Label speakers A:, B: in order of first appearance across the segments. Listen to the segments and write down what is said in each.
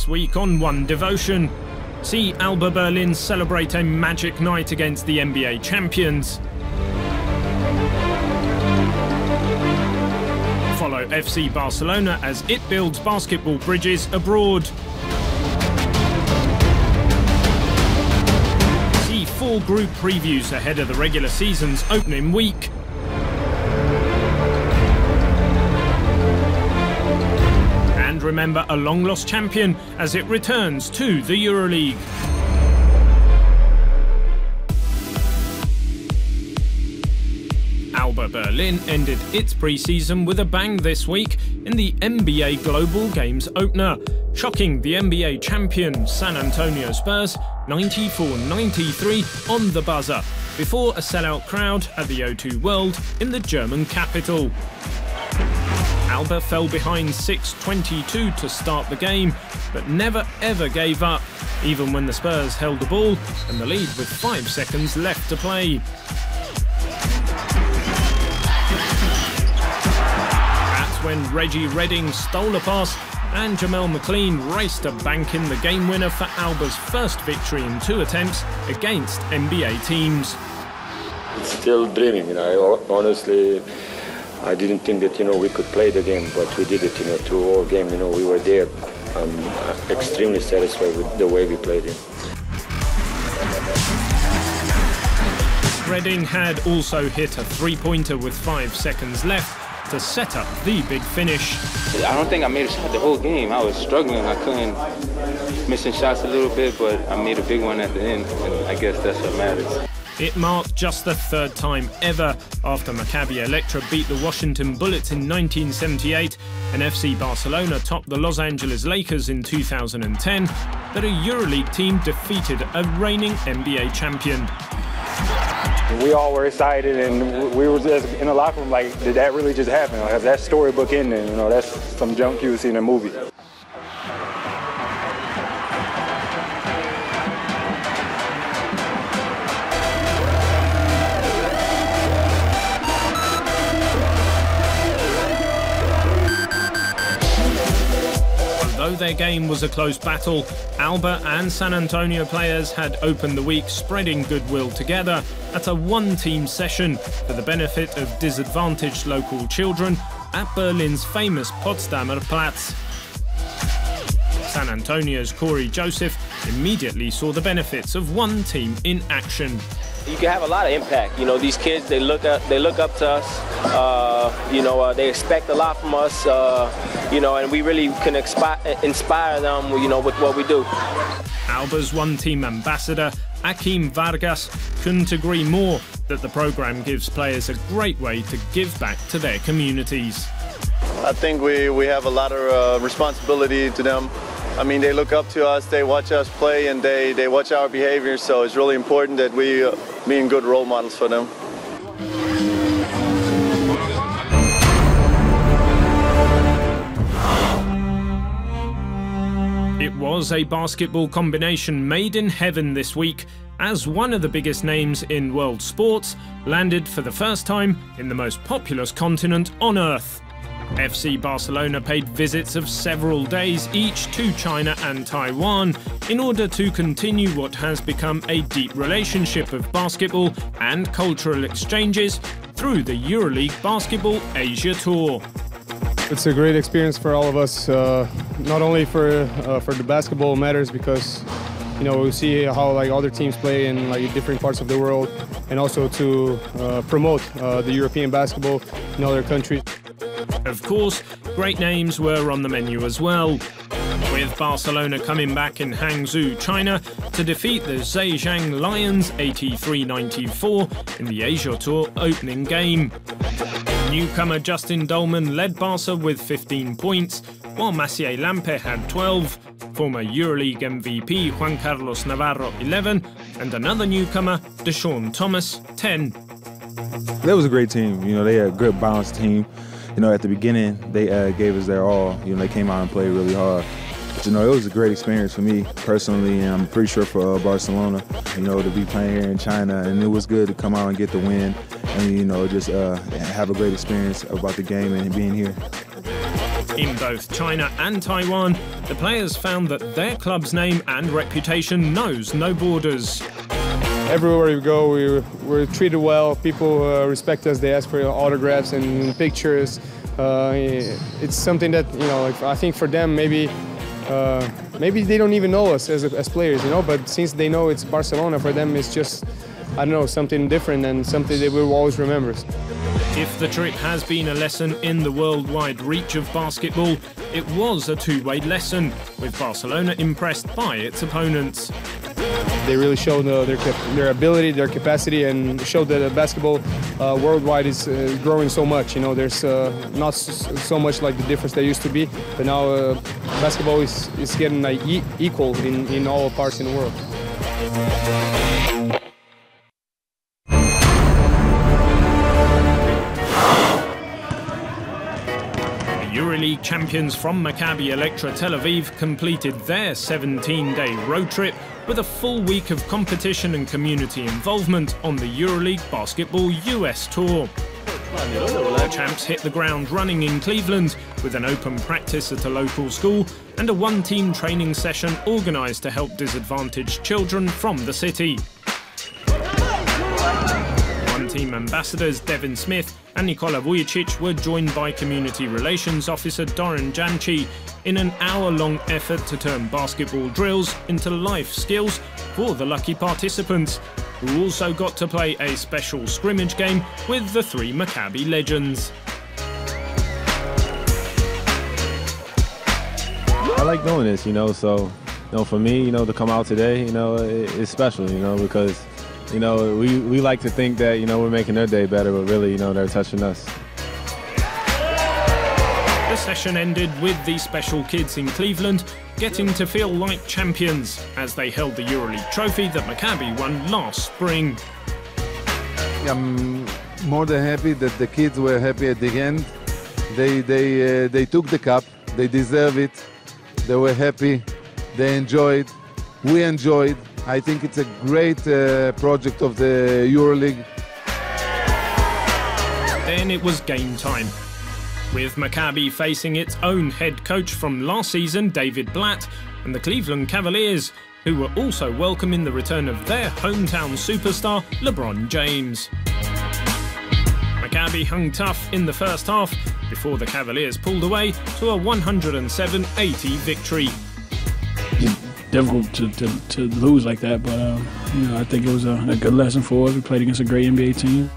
A: week on One Devotion. See Alba Berlin celebrate a magic night against the NBA champions. Follow FC Barcelona as it builds basketball bridges abroad. See 4 group previews ahead of the regular season's opening week. And remember a long-lost champion as it returns to the Euroleague. Alba Berlin ended its pre-season with a bang this week in the NBA Global Games opener, shocking the NBA champion San Antonio Spurs 94-93 on the buzzer, before a sellout crowd at the O2 World in the German capital. Alba fell behind 6-22 to start the game, but never ever gave up, even when the Spurs held the ball and the lead with 5 seconds left to play. That's when Reggie Redding stole a pass and Jamel McLean raced to bank in the game winner for Alba's first victory in 2 attempts against NBA teams.
B: It's still dreaming, honestly. I didn't think that, we could play the game, but we did it, through all game, we were there. I'm extremely satisfied with the way we played it.
A: Redding had also hit a 3-pointer with 5 seconds left to set up the big finish.
C: I don't think I made a shot the whole game. I was struggling. I couldn't, missing shots a little bit, but I made a big one at the end, and I guess that's what matters.
A: It marked just the 3rd time ever after Maccabi Electra beat the Washington Bullets in 1978 and FC Barcelona topped the Los Angeles Lakers in 2010 that a Euroleague team defeated a reigning NBA champion.
D: We all were excited, and we were just in the locker room like, did that really just happen? Like, that storybook ending, that's some junk you would see in a movie.
A: Though their game was a close battle, Alba and San Antonio players had opened the week spreading goodwill together at a one-team session for the benefit of disadvantaged local children at Berlin's famous Potsdamer Platz. San Antonio's Corey Joseph immediately saw the benefits of one team in action.
E: You can have a lot of impact. These kids, they look up to us. They expect a lot from us. And we really can inspire them, with what we do.
A: Alba's one-team ambassador, Akeem Vargas, couldn't agree more that the program gives players a great way to give back to their communities.
F: I think we have a lot of responsibility to them. I mean, they look up to us, they watch us play, and they watch our behavior, so it's really important that we being good role models for them.
A: It was a basketball combination made in heaven this week, as one of the biggest names in world sports landed for the first time in the most populous continent on Earth. FC Barcelona paid visits of several days each to China and Taiwan in order to continue what has become a deep relationship of basketball and cultural exchanges through the Euroleague Basketball Asia Tour.
G: It's a great experience for all of us, not only for the basketball matters because we see how other teams play in different parts of the world, and also to promote the European basketball in other countries.
A: Of course, great names were on the menu as well, with Barcelona coming back in Hangzhou, China, to defeat the Zhejiang Lions 83-94 in the Asia Tour opening game. Newcomer Justin Dolman led Barca with 15 points, while Maciej Lampe had 12, former Euroleague MVP Juan Carlos Navarro 11, and another newcomer, Deshaun Thomas 10.
H: That was a great team. They had a good balanced team. At the beginning, they gave us their all. They came out and played really hard. But, it was a great experience for me personally, and I'm pretty sure for Barcelona, to be playing here in China. And it was good to come out and get the win and, just have a great experience about the game and being here.
A: In both China and Taiwan, the players found that their club's name and reputation knows no borders.
G: Everywhere we go, we're treated well. People respect us. They ask for autographs and pictures. It's something that, you know, I think for them maybe they don't even know us as players, you know. But since they know it's Barcelona, for them it's just, I don't know, something different and something they will always remember.
A: If the trip has been a lesson in the worldwide reach of basketball, it was a two-way lesson, with Barcelona impressed by its opponents.
G: They really showed their ability, their capacity, and showed that basketball worldwide is growing so much. You know, there's not so much like the difference there used to be, but now basketball is getting like equal in all parts in the world.
A: Euroleague champions from Maccabi Tel Aviv completed their 17-day road trip with a full week of competition and community involvement on the Euroleague Basketball US Tour. The champs hit the ground running in Cleveland with an open practice at a local school and a one-team training session organised to help disadvantaged children from the city. Team ambassadors Devin Smith and Nikola Vujicic were joined by Community Relations Officer Doran Janchi in an hour-long effort to turn basketball drills into life skills for the lucky participants, who also got to play a special scrimmage game with the three Maccabi legends.
I: I like doing this, you know, so, you know, for me, you know, to come out today, you know, it's special, you know, because, you know, we like to think that, you know, we're making their day better, but really, you know, they're touching us.
A: The session ended with the special kids in Cleveland getting to feel like champions as they held the Euroleague trophy that Maccabi won last spring.
J: I'm more than happy that the kids were happy at the end. They took the cup, they deserve it, they were happy, they enjoyed, we enjoyed. I think it's a great project of the Euroleague.
A: Then it was game time, with Maccabi facing its own head coach from last season, David Blatt, and the Cleveland Cavaliers, who were also welcoming the return of their hometown superstar, LeBron James. Maccabi hung tough in the first half before the Cavaliers pulled away to a 107-80 victory.
K: Difficult to lose like that, but you know, I think it was a good lesson for us. We played against a great NBA team.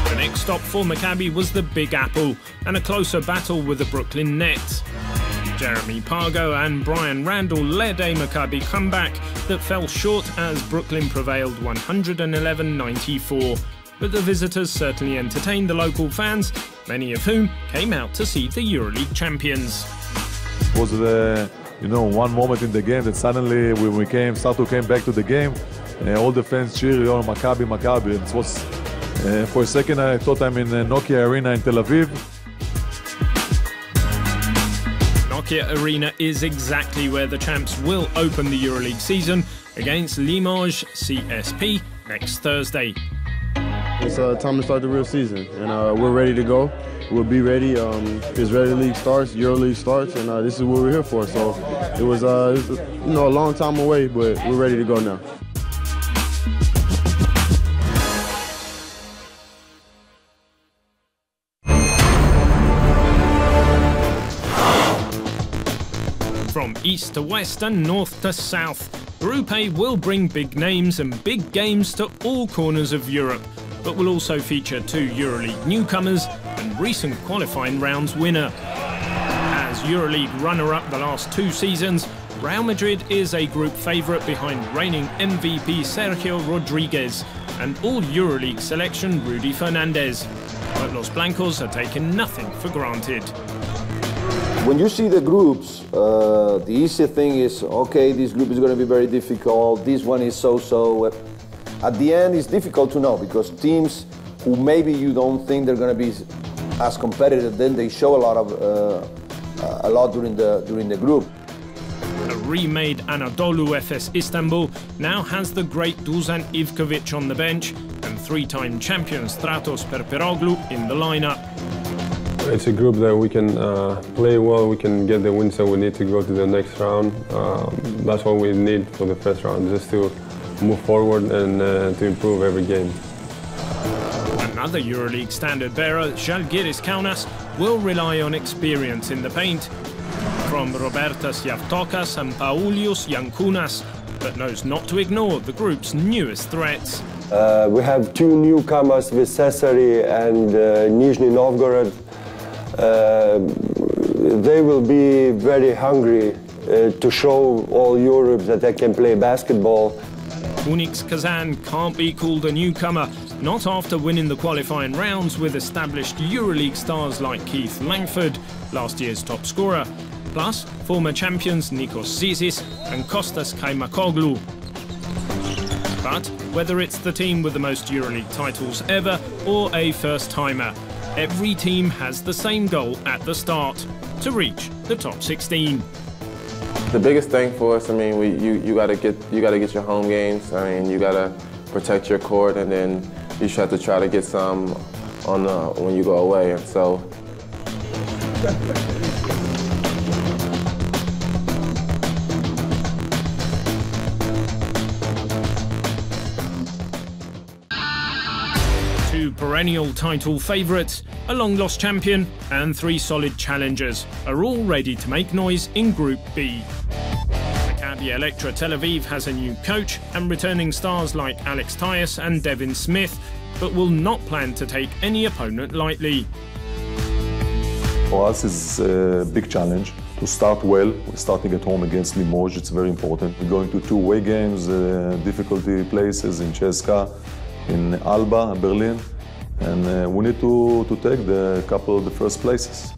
A: The next stop for Maccabi was the Big Apple and a closer battle with the Brooklyn Nets. Jeremy Pargo and Brian Randall led a Maccabi comeback that fell short as Brooklyn prevailed 111-94. But the visitors certainly entertained the local fans, many of whom came out to see the Euroleague champions.
L: It was you know, one moment in the game that suddenly when we came back to the game, all the fans cheered, you know, Maccabi, Maccabi. It was, for a second I thought I'm in Nokia Arena in Tel Aviv.
A: Nokia Arena is exactly where the champs will open the Euroleague season against Limoges CSP next Thursday.
M: It's time to start the real season, and we're ready to go. We'll be ready. Israeli League starts, Euroleague starts, and this is what we're here for. So it was you know, a long time away, but we're ready to go now.
A: From east to west and north to south, Group A will bring big names and big games to all corners of Europe, but will also feature two Euroleague newcomers and recent qualifying rounds winner. As Euroleague runner-up the last two seasons, Real Madrid is a group favourite behind reigning MVP Sergio Rodriguez and all Euroleague selection Rudy Fernandez. But Los Blancos are taking nothing for granted.
N: When you see the groups, the easy thing is, okay, this group is going to be very difficult, this one is so-so. At the end, it's difficult to know because teams who maybe you don't think they're going to be as competitive, then they show a lot during the group.
A: A remade Anadolu Efes Istanbul now has the great Dusan Ivkovic on the bench and three-time champion Stratos Perperoglu in the lineup.
O: It's a group that we can play well, we can get the wins that we need to go to the next round. That's what we need for the first round, just to move forward and to improve every game.
A: Another Euroleague standard bearer, Žalgiris Kaunas, will rely on experience in the paint from Robertas Javtokas and Paulius Jankūnas, but knows not to ignore the group's newest threats.
P: We have two newcomers with Cesare and Nizhny Novgorod. They will be very hungry to show all Europe that they can play basketball.
A: Unix Kazan can't be called a newcomer, not after winning the qualifying rounds with established Euroleague stars like Keith Langford, last year's top scorer, plus former champions Nikos Zizis and Kostas Kaimakoglu. But whether it's the team with the most Euroleague titles ever or a first-timer, every team has the same goal at the start, to reach the top 16.
Q: The biggest thing for us, I mean, you gotta get your home games. I mean, you gotta protect your court, and then you just have to try to get some on when you go away. And so. Two perennial title favourites, a long-lost champion and three solid challengers are all ready to make noise in Group B. Maccabi Tel Aviv has a new coach and returning stars like Alex Tyus and Devin Smith, but will not plan to take any opponent lightly.
L: For us, it's a big challenge to start well. We're starting at home against Limoges. It's very important. We're going to two away games, difficulty places in Cesca, in Alba Berlin, and we need to take the couple of the first places.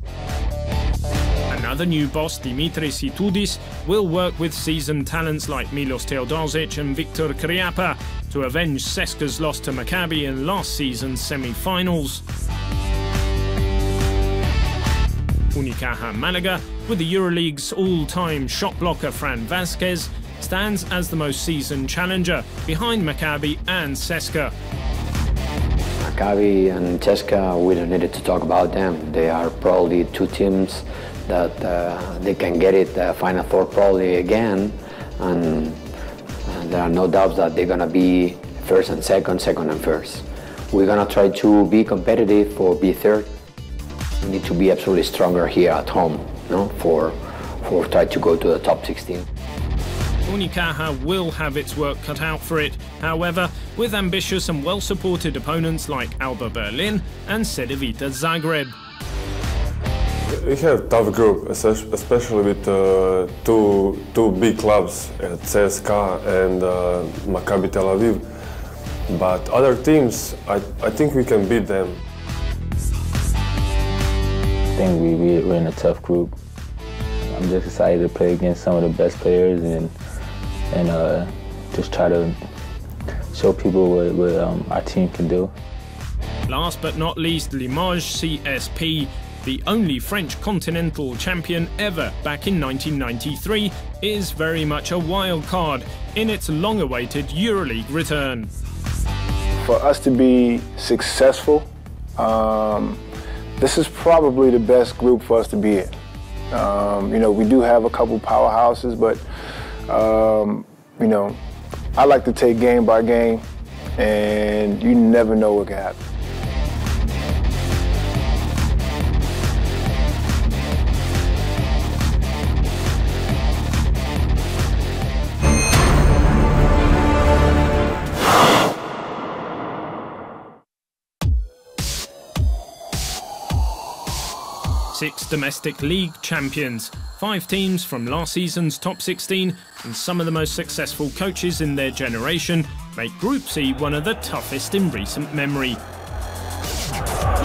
A: Another new boss, Dimitris Itoudis, will work with seasoned talents like Milos Teodosic and Victor Kriapa to avenge CSKA's loss to Maccabi in last season's semi-finals. Unicaja Malaga, with the Euroleague's all-time shot blocker Fran Vázquez, stands as the most seasoned challenger behind Maccabi and CSKA.
R: Maccabi and CSKA, we don't need to talk about them. They are probably two teams that they can get it Final Four probably again, and there are no doubts that they're gonna be first and second and first. We're gonna try to be competitive or be third. We need to be absolutely stronger here at home, no? For try to go to the top 16.
A: Unicaja will have its work cut out for it, however, with ambitious and well-supported opponents like Alba Berlin and Cedevita Zagreb.
S: We have a tough group, especially with two big clubs, CSKA and Maccabi Tel Aviv. But other teams, I think we can beat them.
T: I think we're in a tough group. I'm just excited to play against some of the best players and just try to show people what our team can do.
A: Last but not least, Limoges CSP, the only French continental champion ever back in 1993, is very much a wild card in its long-awaited Euroleague return.
U: For us to be successful, this is probably the best group for us to be in. You know, we do have a couple powerhouses, but you know, I like to take game by game, and you never know what can happen.
A: Six domestic league champions, 5 teams from last season's top 16, and some of the most successful coaches in their generation make Group C one of the toughest in recent memory.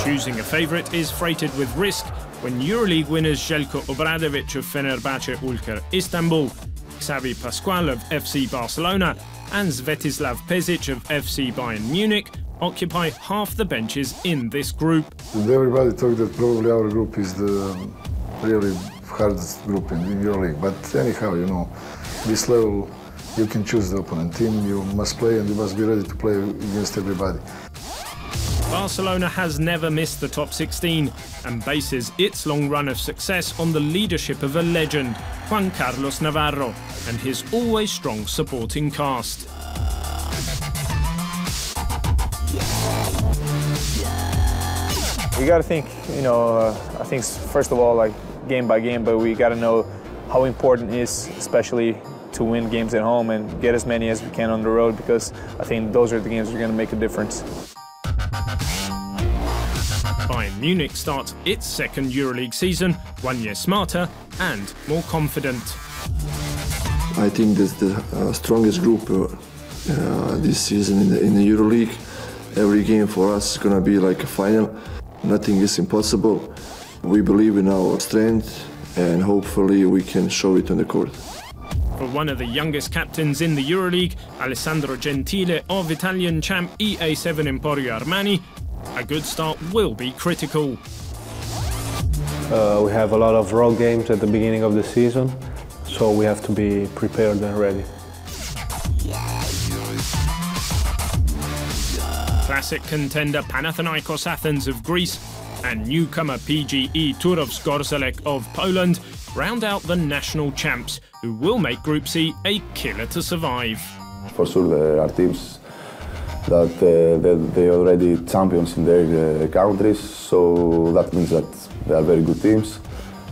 A: Choosing a favourite is freighted with risk when Euroleague winners Željko Obradović of Fenerbahce Ulker Istanbul, Xavi Pascual of FC Barcelona, and Svetislav Pešić of FC Bayern Munich occupy half the benches in this group.
V: Everybody thought that probably our group is the really hardest group in Euroleague, but anyhow, you know, this level you can choose the opponent team, you must play and you must be ready to play against everybody.
A: Barcelona has never missed the top 16 and bases its long run of success on the leadership of a legend, Juan Carlos Navarro, and his always strong supporting cast.
B: We got to think, I think first of all, like game by game, but we got to know how important it is, especially to win games at home and get as many as we can on the road, because I think those are the games that are going to make a difference.
A: Bayern Munich starts its second Euroleague season 1 year smarter and more confident.
C: I think that's the strongest group this season in the Euroleague. Every game for us is going to be like a final. Nothing is impossible. We believe in our strength and hopefully we can show it on the court.
A: For one of the youngest captains in the Euroleague, Alessandro Gentile of Italian champ EA7 Emporio Armani, a good start will be critical.
W: We have a lot of road games at the beginning of the season, so we have to be prepared and ready.
A: Classic contender Panathinaikos Athens of Greece and newcomer PGE Turów Zgorzelec of Poland round out the national champs, who will make Group C a killer to survive.
X: For sure there are teams that they're already champions in their countries, so that means that they are very good teams.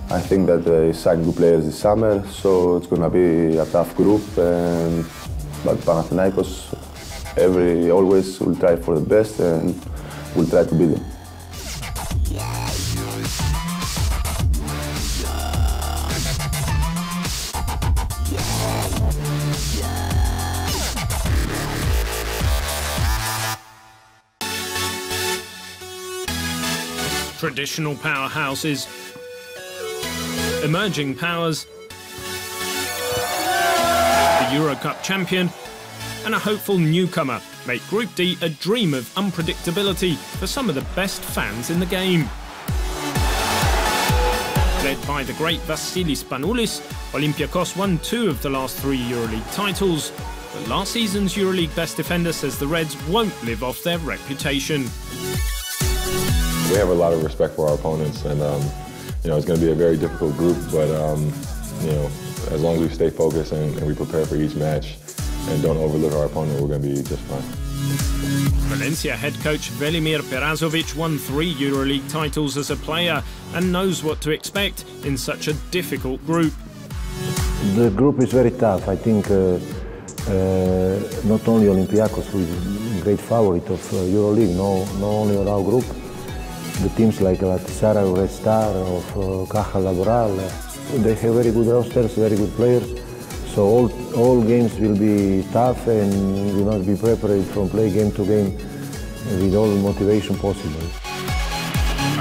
X: I think that they signed good players this summer, so it's going to be a tough group, but Panathinaikos always will try for the best and will try to beat them.
A: Traditional powerhouses, emerging powers, the Euro Cup champion, and a hopeful newcomer make Group D a dream of unpredictability for some of the best fans in the game. Led by the great Vasilis Spanoulis, Olympiacos won 2 of the last 3 EuroLeague titles, but last season's EuroLeague best defender says the Reds won't live off their reputation.
Y: We have a lot of respect for our opponents, and it's going to be a very difficult group, but as long as we stay focused and we prepare for each match and don't overlook our opponent, we're going to be just fine.
A: Valencia head coach Velimir Perazovic won 3 EuroLeague titles as a player and knows what to expect in such a difficult group.
Z: The group is very tough. I think not only Olympiacos, who is a great favorite of EuroLeague, not only on our group, the teams like Galatasaray, Red Star, of Caja Laboral, they have very good rosters, very good players. So all games will be tough, and we must be prepared from play game to game with all the motivation possible.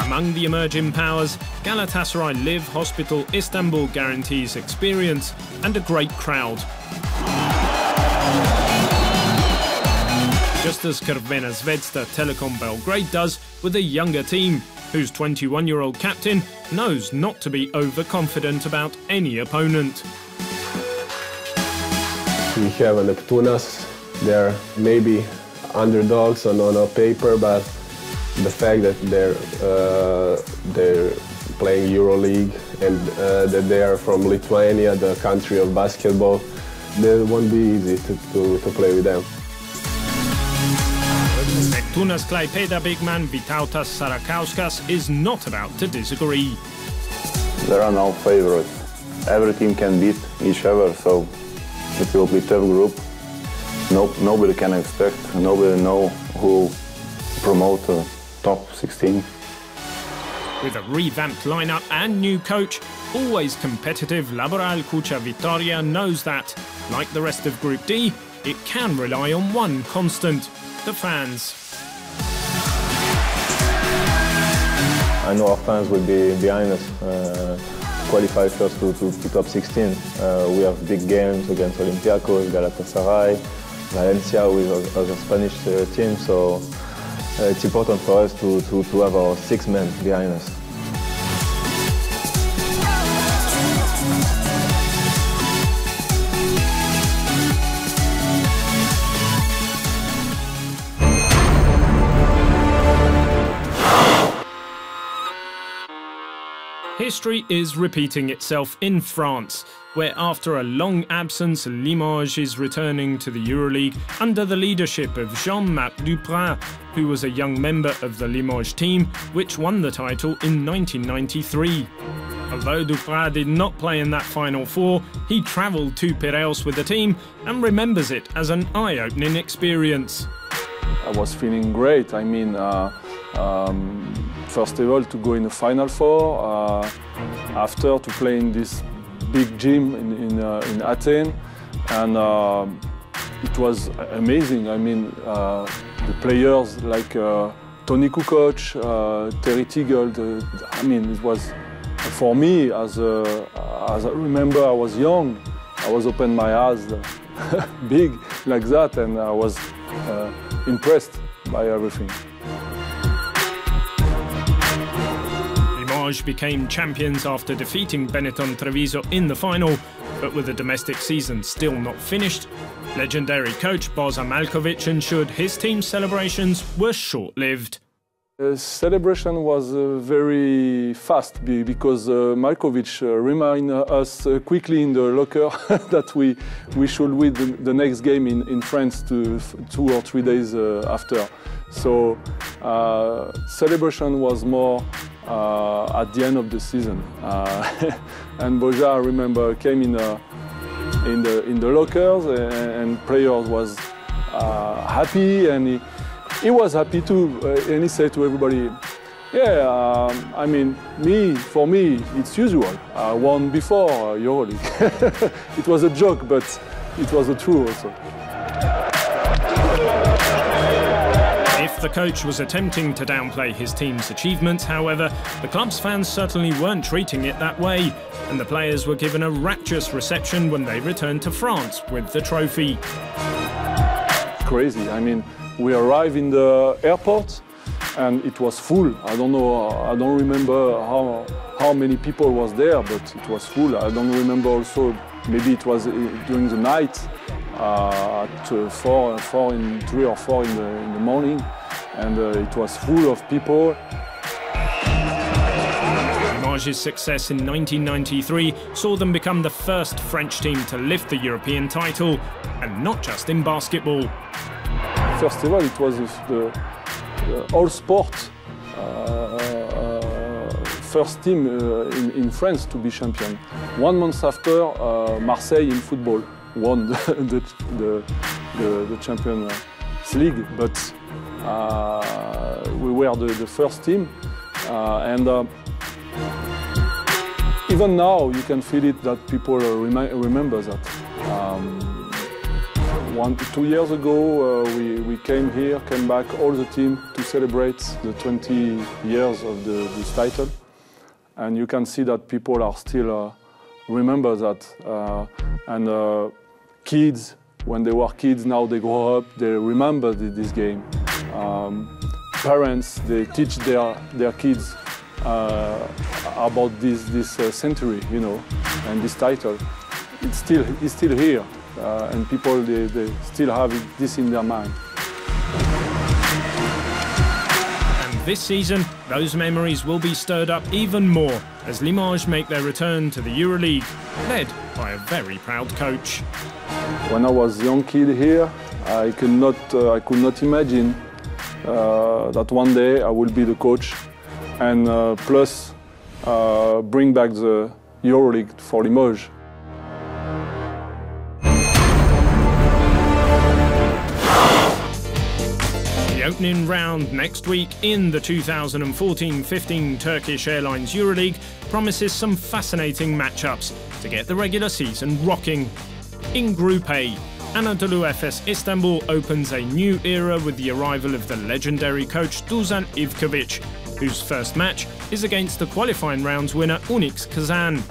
A: Among the emerging powers, Galatasaray Live Hospital Istanbul guarantees experience and a great crowd. Just as Crvena Zvezda Telekom Belgrade does with a younger team, whose 21-year-old captain knows not to be overconfident about any opponent.
W: We have Neptunas. They're maybe underdogs on paper, but the fact that they're playing EuroLeague and that they are from Lithuania, the country of basketball, it won't be easy to play with them.
A: Neptunas Klaipėda big man Vytautas Sarakauskas is not about to disagree.
X: There are no favorites. Every team can beat each other, so it will be a tough group. Nobody can expect, nobody know who will promote the top 16.
A: With a revamped lineup and new coach, always competitive Laboral Cucha Vitoria knows that, like the rest of Group D, it can rely on one constant: the fans.
W: I know our fans will be behind us to qualify first to top 16. We have big games against Olympiacos, Galatasaray, Valencia with other Spanish teams, so it's important for us to have our 6 men behind us.
A: History is repeating itself in France, where after a long absence, Limoges is returning to the Euroleague under the leadership of Jean-Marc Duprat, who was a young member of the Limoges team, which won the title in 1993. Although Duprat did not play in that Final Four, he travelled to Piraeus with the team and remembers it as an eye-opening experience.
D: I was feeling great. I mean, first of all, to go in the Final Four, after to play in this big gym in Athens, and it was amazing. I mean, the players like Tony Kukoc, Terry Tiggle, I mean, it was, for me, as I remember, I was young, I was open my eyes big like that, and I was impressed by everything.
A: Limoges became champions after defeating Benetton Treviso in the final, but with the domestic season still not finished, legendary coach Boža Maljković ensured his team's celebrations were short-lived.
D: The celebration was very fast because Maljković reminded us quickly in the locker that we should win the next game in France 2 or 3 days after. So celebration was more at the end of the season. And Boža, I remember, came in the lockers, and players was happy, and he was happy too, and he said to everybody, yeah, I mean, for me, it's usual. I won before Euroleague. It was a joke, but it was the truth also.
A: If the coach was attempting to downplay his team's achievements, however, the club's fans certainly weren't treating it that way, and the players were given a rapturous reception when they returned to France with the trophy.
D: Crazy, I mean, we arrived in the airport and it was full. I don't know, I don't remember how many people was there, but it was full. I don't remember also, maybe it was during the night, at 3 or 4 in the morning, and it was full of people.
A: Limoges' success in 1993 saw them become the first French team to lift the European title, and not just in basketball.
D: First of all, it was the all-sport first team in France to be champion. 1 month after, Marseille in football won the Champions League, but we were the first team, and even now you can feel it that people remember that. 2 years ago, we came back, all the team, to celebrate the 20 years of this title. And you can see that people are still remember that. And kids, when they were kids, now they grow up, they remember this game. Parents, they teach their kids about this century, you know, and this title. It's still here. And people, they still have this in their mind.
A: And this season, those memories will be stirred up even more as Limoges make their return to the Euroleague, led by a very proud coach.
D: When I was a young kid here, I could not imagine that one day I will be the coach and plus bring back the Euroleague for Limoges.
A: The opening round next week in the 2014-15 Turkish Airlines Euroleague promises some fascinating matchups to get the regular season rocking. In Group A, Anadolu Efes Istanbul opens a new era with the arrival of the legendary coach Dusan Ivkovic, whose first match is against the qualifying rounds winner Unix Kazan.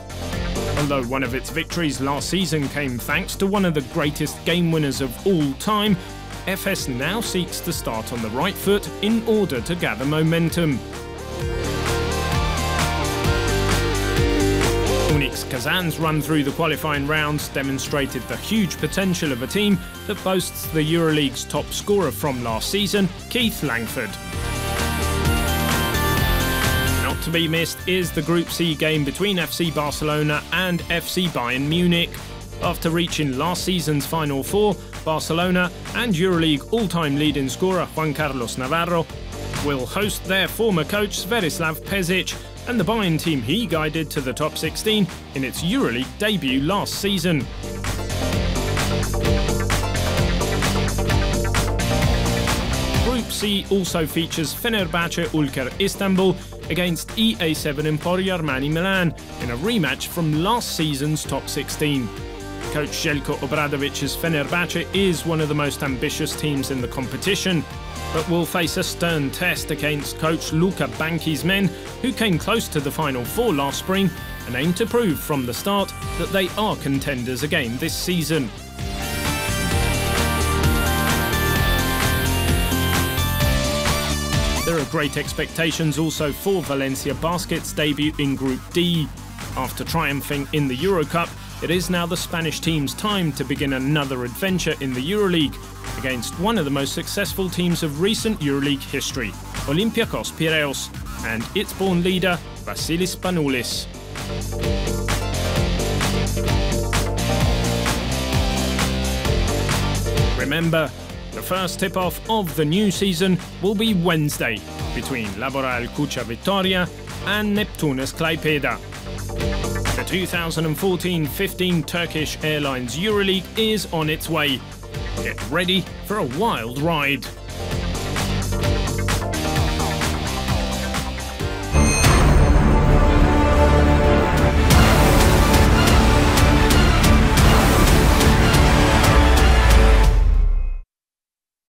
A: Although one of its victories last season came thanks to one of the greatest game winners of all time, Efes now seeks to start on the right foot in order to gather momentum. Unix Kazan's run through the qualifying rounds demonstrated the huge potential of a team that boasts the Euroleague's top scorer from last season, Keith Langford. Not Not to be missed is the Group C game between FC Barcelona and FC Bayern Munich. After reaching last season's Final Four, Barcelona and Euroleague all-time leading scorer Juan Carlos Navarro will host their former coach Sverislav Pešić and the Bayern team he guided to the top 16 in its Euroleague debut last season. Group C also features Fenerbahce Ülker Istanbul against EA7 Emporio Armani Milan in a rematch from last season's top 16. Coach Željko Obradovic's Fenerbahce is one of the most ambitious teams in the competition, but will face a stern test against coach Luka Banki's men, who came close to the Final Four last spring and aim to prove from the start that they are contenders again this season. There are great expectations also for Valencia Basket's debut in Group D. After triumphing in the Euro Cup, it is now the Spanish team's time to begin another adventure in the Euroleague against one of the most successful teams of recent Euroleague history, Olympiacos Piraeus, and its born leader, Vasilis Spanoulis. Remember, the first tip-off of the new season will be Wednesday between Laboral Cucha Vitoria and Neptunes Klaipėda. The 2014-15 Turkish Airlines Euroleague is on its way. Get ready for a wild ride.